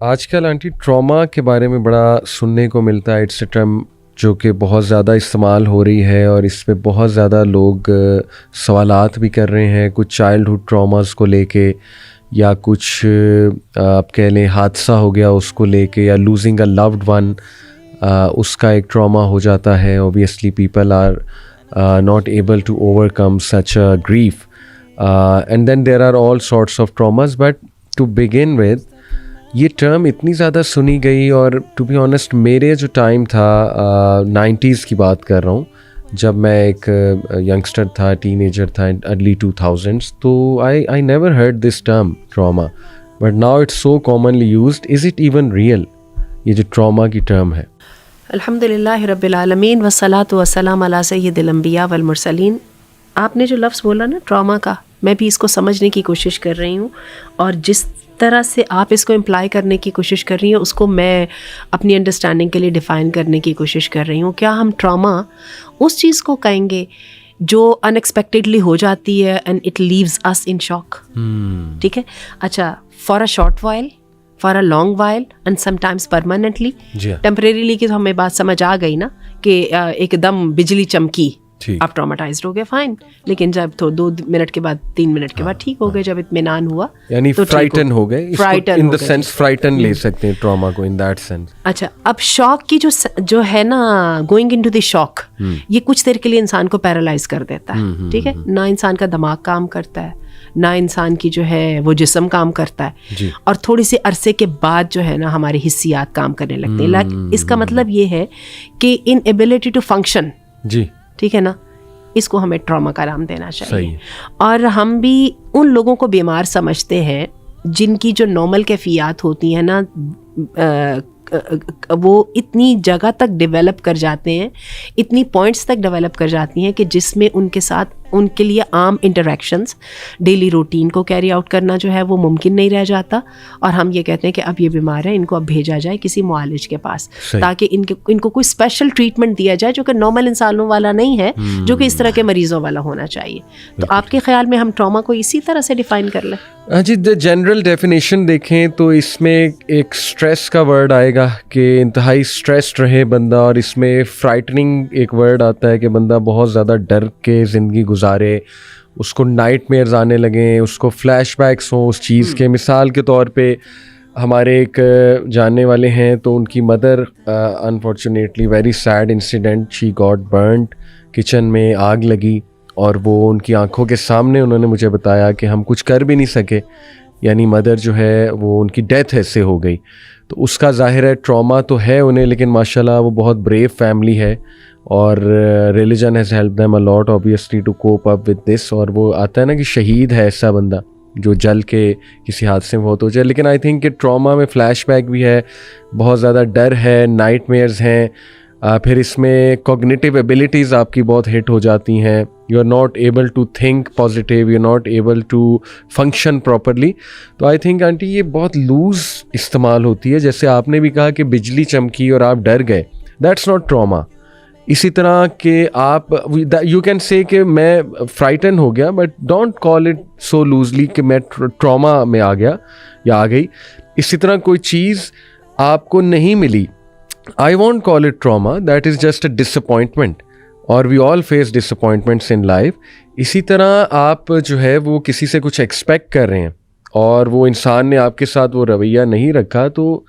آج کل aunty trauma کے بارے میں بڑا سننے کو ملتا ہے. اٹس اے ٹرم جو کہ بہت زیادہ استعمال ہو رہی ہے اور اس پہ بہت زیادہ لوگ سوالات بھی کر رہے ہیں, کچھ چائلڈہڈ ٹراماز کو لے کے, یا کچھ آپ کہہ لیں حادثہ ہو گیا اس کو لے کے, یا لوزنگ اے لوڈ ون, اس کا ایک ٹراما ہو جاتا ہے. Obviously people are not able to overcome such a grief, and then there are all sorts of traumas. But to begin with, یہ ٹرم اتنی زیادہ سنی گئی, اور ٹو بی آنیسٹ میرے جو ٹائم تھا 90s کی بات کر رہا ہوں, جب میں ایک ینگسٹر تھا, ٹین ایجر تھا, ارلی 2000s, تو I never heard this term trauma, but now it's so commonly used. Is it even real, یہ جو ٹراما کی ٹرم ہے؟ الحمد للہ رب العالمین والصلاۃ والسلام علی سید الانبیاء والمرسلین. آپ نے جو لفظ بولا نا ٹراما کا, میں بھی اس کو سمجھنے کی کوشش کر رہی ہوں, اور جس طرح سے آپ اس کو امپلائی کرنے کی کوشش کر رہی ہیں اس کو میں اپنی انڈرسٹینڈنگ کے لیے ڈیفائن کرنے کی کوشش کر رہی ہوں. کیا ہم ٹراما اس چیز کو کہیں گے جو ان ایکسپیکٹڈلی ہو جاتی ہے اینڈ اٹ لیوز اس ان شاک؟ ٹھیک ہے, اچھا, for a short while, for a long while, and some times permanently, temporarily کی تو ہمیں بات سمجھ آ گئی نا کہ ایک دم بجلی چمکی, آپ ٹراماٹائزڈ ہو گئے, فائن, لیکن جب تو 2 منٹ کے بعد 3 منٹ کے بعد ٹھیک ہو گئے, جب اطمینان ہوا یعنی فرائٹن ہو گئے, ان دی سینس فرائٹن لے سکتے ہیں ٹراما کو, ان دیٹ سینس. اچھا, اب شاک کی جو ہے نا, گوئنگ انٹو دی شاک, یہ کچھ دیر کے لیے انسان کو پیرالائز کر دیتا ہے. ٹھیک ہے, نہ انسان کا دماغ کام کرتا ہے, نہ انسان کی جو ہے وہ جسم کام کرتا ہے, اور تھوڑی سی عرصے کے بعد جو ہے نا ہماری حسیات کام کرنے لگتے ہیں. اس کا مطلب یہ ہے کہ ان ایبلٹی ٹو فنکشن, جی ٹھیک ہے نا, اس کو ہمیں ٹراما کا نام دینا چاہیے. اور ہم بھی ان لوگوں کو بیمار سمجھتے ہیں جن کی جو نارمل کیفیات ہوتی ہیں نا, وہ اتنی جگہ تک ڈیولپ کر جاتے ہیں, اتنی پوائنٹس تک ڈیولپ کر جاتی ہیں کہ جس میں ان کے ساتھ ان کے لیے عام انٹریکشنز, ڈیلی روٹین کو کیری آؤٹ کرنا جو ہے وہ ممکن نہیں رہ جاتا, اور ہم یہ کہتے ہیں کہ اب یہ بیمار ہے, ان کو اب بھیجا جائے کسی معالج کے پاس, تاکہ ان کو کوئی اسپیشل ٹریٹمنٹ دیا جائے جو کہ نارمل انسانوں والا نہیں ہے, جو کہ اس طرح کے مریضوں والا ہونا چاہیے. تو آپ کے خیال میں ہم ٹراما کو اسی طرح سے ڈیفائن کر لیں؟ ہاں جی, جنرل ڈیفینیشن دیکھیں تو اس میں ایک اسٹریس کا ورڈ آئے گا کہ انتہائی اسٹریسڈ رہے بندہ, اور اس میں فرائٹننگ ایک ورڈ آتا ہے کہ بندہ بہت زیادہ ڈر کے زندگی گزارے, اس کو نائٹ میئرز آنے لگیں, اس کو فلیش بیکس ہوں اس چیز کے. مثال کے طور پہ ہمارے ایک جاننے والے ہیں, تو ان کی mother unfortunately, very sad incident, she got burned, kitchen میں آگ لگی, اور وہ ان کی آنکھوں کے سامنے انہوں نے مجھے بتایا کہ ہم کچھ کر بھی نہیں سکے, یعنی مدر جو ہے وہ ان کی ڈیتھ ایسے ہو گئی. تو اس کا ظاہر ہے ٹراما تو ہے انہیں, لیکن ماشاءاللہ وہ بہت بریو فیملی ہے, اور religion has help them a lot obviously to cope up with this. اور وہ آتا ہے نا کہ شہید ہے ایسا بندہ جو جل کے کسی حادثے میں بہت ہو جائے. لیکن آئی تھنک کہ ٹراما میں فلیش بیک بھی ہے, بہت زیادہ ڈر ہے, نائٹ میئرز ہیں, پھر اس میں کوگنیٹیو ایبلٹیز آپ کی بہت ہٹ ہو جاتی ہیں, you are not able to think positive, you are not able to function properly. تو آئی تھنک آنٹی یہ بہت لوز استعمال ہوتی ہے. جیسے آپ نے بھی کہا کہ بجلی چمکی اور آپ ڈر گئے, دیٹس ناٹ ٹراما. اسی طرح کہ آپ یو کین سے کہ میں فرائٹن ہو گیا, but don't call it so loosely کہ میں ٹراما میں آ گیا یا آ گئی. اسی طرح کوئی چیز آپ کو نہیں ملی, I won't call it trauma, that is just a disappointment, اور we all face disappointments in life. اسی طرح آپ جو ہے وہ کسی سے کچھ ایکسپیکٹ کر رہے ہیں اور وہ انسان نے آپ کے ساتھ وہ رویہ نہیں رکھا, تو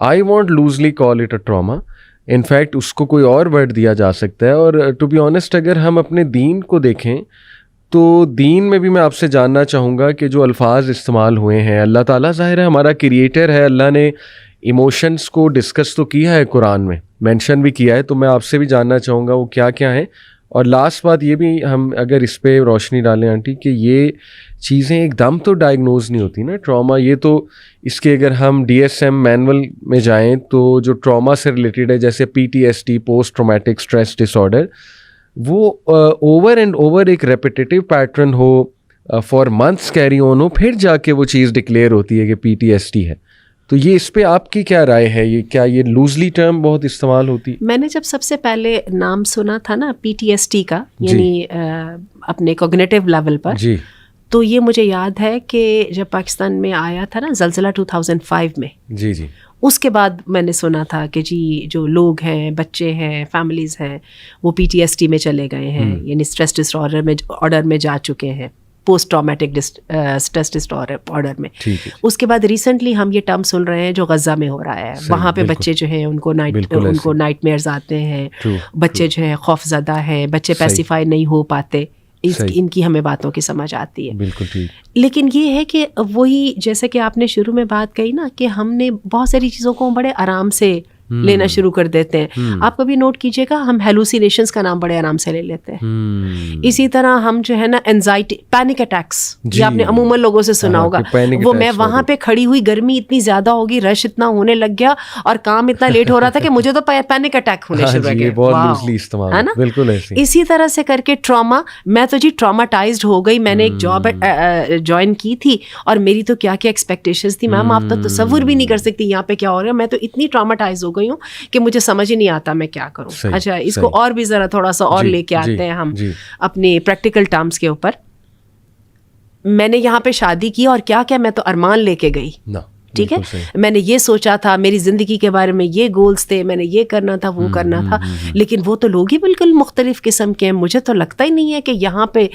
I won't loosely call it a trauma. In fact اس کو کوئی اور ورڈ دیا جا سکتا ہے. اور ٹو بی آنیسٹ اگر ہم اپنے دین کو دیکھیں تو دین میں بھی میں آپ سے جاننا چاہوں گا کہ جو الفاظ استعمال ہوئے ہیں, اللہ تعالیٰ ظاہر ہے ہمارا کریٹر ہے, اللہ نے ایموشنس کو ڈسکس تو کیا ہے قرآن میں, مینشن بھی کیا ہے, تو میں آپ سے بھی جاننا چاہوں گا وہ کیا کیا ہیں. اور لاسٹ بات یہ بھی ہم اگر اس پہ روشنی ڈالیں آنٹی کہ یہ چیزیں ایک دم تو ڈائگنوز نہیں ہوتی نا ٹراما. یہ تو اس کے اگر ہم DSM مینول میں جائیں تو جو ٹراما سے ریلیٹڈ ہے جیسے PTSD, post traumatic stress disorder, وہ اوور اینڈ اوور ایک ریپیٹیٹیو پیٹرن ہو, فار منتھس کیری آن ہو, پھر جا کے وہ چیز ڈکلیئر ہوتی ہے کہ PTSD ہے. تو یہ اس پہ آپ کی کیا رائے ہے, یہ کیا یہ لوزلی ٹرم بہت استعمال ہوتی؟ میں نے جب سب سے پہلے نام سنا تھا نا PTSD کا, یعنی اپنے کوگنیٹیو لیول پر, تو یہ مجھے یاد ہے کہ جب پاکستان میں آیا تھا نا زلزلہ 2005 میں, جی جی, اس کے بعد میں نے سنا تھا کہ جی جو لوگ ہیں, بچے ہیں, فیملیز ہیں, وہ PTSD میں چلے گئے ہیں, یعنی اسٹریس ڈس آرڈر میں جا چکے ہیں, post traumatic stress dis order میں. اس کے بعد ریسنٹلی ہم یہ ٹرم سن رہے ہیں جو غزہ میں ہو رہا ہے, وہاں پہ بچے جو ہیں ان کو نائٹ میئرز آتے ہیں, بچے جو ہیں خوف زدہ ہیں, بچے پیسیفائی نہیں ہو پاتے, ان کی ہمیں باتوں کی سمجھ آتی ہے. بالکل ٹھیک. لیکن یہ ہے کہ وہی جیسے کہ آپ نے شروع میں بات کہی نا کہ ہم نے بہت ساری چیزوں کو بڑے آرام سے لینا شروع کر دیتے ہیں. آپ کبھی نوٹ کیجیے گا, ہم ہیلوسینیشنز کا نام بڑے آرام سے لے لیتے ہیں. اسی طرح ہم جو ہے نا اینزائٹی, پینک اٹیکس, یہ آپ نے عموماً لوگوں سے سنا ہوگا, وہ میں وہاں پہ کھڑی ہوئی, گرمی اتنی زیادہ ہوگی, رش اتنا ہونے لگ گیا اور کام اتنا لیٹ ہو رہا تھا کہ مجھے تو پینک اٹیک ہونے شروع ہو گئے, ہے نا. اسی طرح سے کر کے ٹراما, میں تو جی ٹراماٹائزڈ ہو گئی. میں نے ایک جاب جوائن کی تھی اور میری تو کیا کیا ایکسپیکٹیشنز تھی میم, آپ تو تصور بھی نہیں کر سکتی یہاں پہ کیا ہو رہا ہے. میں تو اتنی ٹراماٹائز ہو گئی ہوں کہ مجھے سمجھ ہی نہیں آتا میں کیا کروں. اچھا, اس کو اور بھی ذرا تھوڑا سا اور لے کے آتے ہیں ہم اپنے پریکٹیکل ٹرمز کے اوپر. میں نے یہاں پہ شادی کی اور کیا کیا میں تو ارمان لے کے گئی, ٹھیک ہے. میں نے یہ سوچا تھا, میری زندگی کے بارے میں یہ گولز تھے, میں نے یہ کرنا تھا, وہ کرنا تھا, لیکن وہ تو لوگ ہی بالکل مختلف قسم کے ہیں. مجھے تو لگتا ہی نہیں ہے کہ یہاں پہ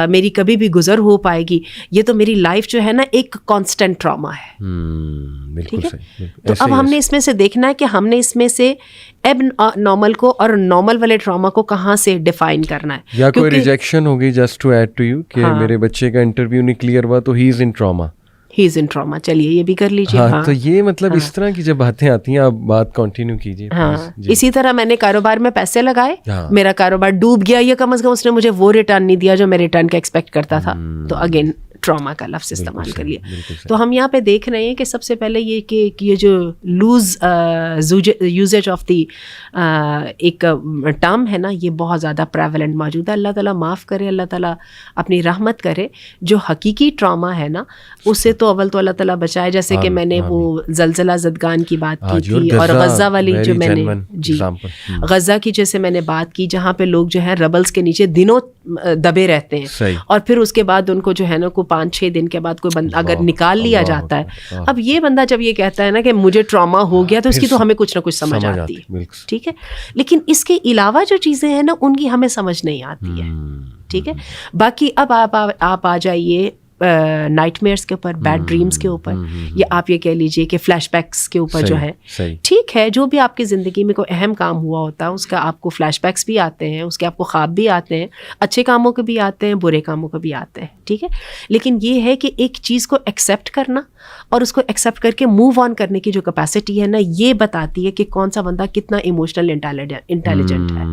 میری کبھی بھی گزر ہو پائے گی. یہ تو میری لائف جو ہے نا ایک کانسٹنٹ ٹراما ہے, ٹھیک ہے. تو اب ہم نے اس میں سے دیکھنا ہے کہ ہم نے اس میں سے ایب نارمل کو اور نارمل والے ٹراما کو کہاں سے ڈیفائن کرنا ہے. یا کوئی ریجیکشن ہوگی, just to add to you, کہ میرے بچے کا انٹرویو نہیں کلیئر ہوا تو ہی از ان ٹراما. چلیے یہ بھی کر لیجیے. ہاں, تو یہ مطلب اس طرح کی جب باتیں آتی ہیں, آپ بات کنٹینیو کیجیے. ہاں, اسی طرح میں نے کاروبار میں پیسے لگائے, میرا کاروبار ڈوب گیا, یا کم از کم اس نے مجھے وہ ریٹرن نہیں دیا جو میں ریٹرن کا ایکسپیکٹ کرتا تھا, تو اگین ٹراما کا لفظ استعمال کر لیا. تو ہم یہاں پہ دیکھ رہے ہیں کہ سب سے پہلے یہ کہ یہ جو یوزیج آف دی ایک ٹرم ہے نا, یہ بہت زیادہ پریولنٹ موجود ہے. اللہ تعالیٰ معاف کرے, اللہ تعالیٰ اپنی رحمت کرے. جو حقیقی ٹراما ہے نا, اس سے تو اول تو اللہ تعالیٰ بچائے. جیسے کہ میں نے وہ زلزلہ زدگان کی بات کی تھی, اور غزہ والی جو میں نے جی غزہ کی جیسے میں نے بات کی, جہاں پہ لوگ جو ہے ربلز کے نیچے دنوں دبے رہتے ہیں, اور پھر اس کے بعد ان کو جو ہے نا کو 5-6 دن کے بعد کوئی بندہ اگر نکال لیا جاتا ہے. اب یہ بندہ جب یہ کہتا ہے نا کہ مجھے ٹراما ہو گیا, تو اس کی تو ہمیں کچھ نہ کچھ سمجھ آتی ہے, ٹھیک ہے. لیکن اس کے علاوہ جو چیزیں ہیں نا, ان کی ہمیں سمجھ نہیں آتی ہے, ٹھیک ہے. باقی اب آپ آ جائیے نائٹ میئرس کے اوپر, بیڈ ڈریمس کے اوپر, یا آپ یہ کہہ لیجیے کہ فلیش بیکس کے اوپر جو ہے, ٹھیک ہے. جو بھی آپ کی زندگی میں کوئی اہم کام ہوا ہوتا ہے, اس کا آپ کو فلیش بیکس بھی آتے ہیں, اس کے آپ کو خواب بھی آتے ہیں, اچھے کاموں کے بھی آتے ہیں, برے کاموں کے بھی آتے ہیں, ٹھیک ہے. لیکن یہ ہے کہ ایک چیز کو ایکسیپٹ کرنا اور اس کو ایکسیپٹ کر کے موو آن کرنے کی جو کیپیسٹی ہے نا, یہ بتاتی ہے کہ کون سا بندہ کتنا ایموشنل انٹیلیجنٹ ہے.